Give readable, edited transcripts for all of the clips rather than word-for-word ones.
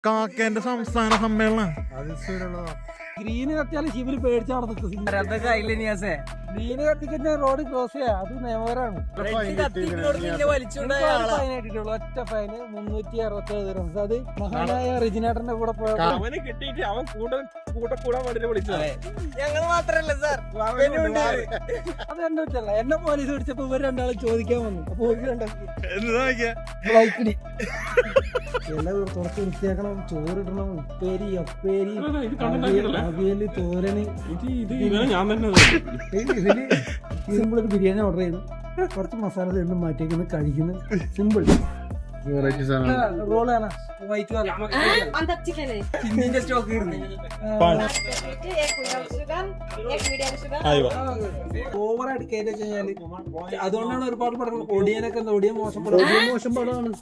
കാക്കേന്റെ സംസ്ഥാന സമ്മേളനം ഗ്രീന് കത്തിയാലും ശിവന് പേടിച്ച് നടന്നു. ഗ്രീന് കത്തിക്കുന്ന റോഡ് ക്രോസ് ചെയ്യാ, അത് നിയമപരമാണ്. ഒറ്റ ഫൈന് 367 റൺസ്. അത് മഹാനായ റിജിനേട്ടന്റെ കൂടെ പോയ അവന് കിട്ടിയിട്ട് അവൻ കൂടെ വിളിച്ചത്. ഞങ്ങൾ മാത്രല്ല സാർ, അത് എന്നെ വെച്ചല്ല. എന്നെ പോലീസ് പിടിച്ചപ്പോ ഇവർ രണ്ടാളും ചോദിക്കാൻ വന്നു. അപ്പൊ എല്ലാം തുറച്ച് വൃത്തിയാക്കണം, ചോറിടണം, ഉപ്പേരി അപ്പേരി അവിയല് തോരന്. ഞാൻ തന്നെ ഇതില് സിമ്പിൾ ഒരു ബിരിയാണി ഓർഡർ ചെയ്തു, കുറച്ച് മസാല രണ്ടും മാറ്റിയേക്കുന്നു, കഴിക്കുന്നു. സിമ്പിൾ റോളാണ് വൈറ്റ് ഓവറായിട്ട് കയറ്റി വെച്ച് കഴിഞ്ഞാല് അതുകൊണ്ടാണ് ഒരുപാട് പടങ്ങൾ ഒടിയനൊക്കെ ഒടിയൻ മോശം പടമാണ്.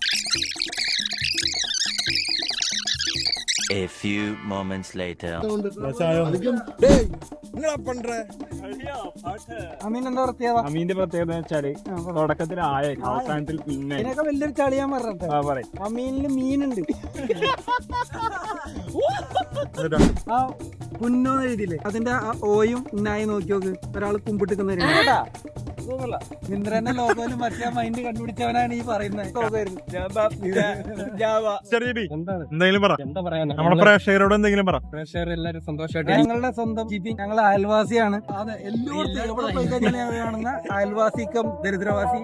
A few moments later. അമീൻ എന്താ പ്രത്യേകത? അമീന്റെ പ്രത്യേകത വെച്ചാല് തുടക്കത്തിൽ ആയ അവസാനത്തിൽ പിന്നെ ഇതിനൊക്കെ വലിയൊരു കളിയാൻ പറഞ്ഞിട്ട് അമീനില് മീനുണ്ട്. ആ പുന്നോ എഴുതിയില്ലേ, അതിന്റെ ആ ഓയും ഉന്നായി നോക്കി നോക്ക്. ഒരാള് കുമ്പിട്ടിക്കുന്ന ഇന്ദ്രന്റെ ലോകോയിലും മറ്റേ മൈൻഡ് കണ്ടുപിടിച്ചവനാണ് ഈ പറയുന്നത്. എന്തെങ്കിലും പറ, നമ്മുടെ പ്രേക്ഷകരോട് എന്തെങ്കിലും പറ. പ്രേക്ഷകർ എല്ലാവരും സന്തോഷമായിട്ട്. ഞങ്ങളുടെ സ്വന്തം ജിബി, ഞങ്ങൾ അയൽവാസിയാണ്. അതെ, എല്ലായിടത്തും എവിടെ പോയി കഴിഞ്ഞാൽ കാണുന്ന അയൽവാസിക്കും ദരിദ്രവാസി.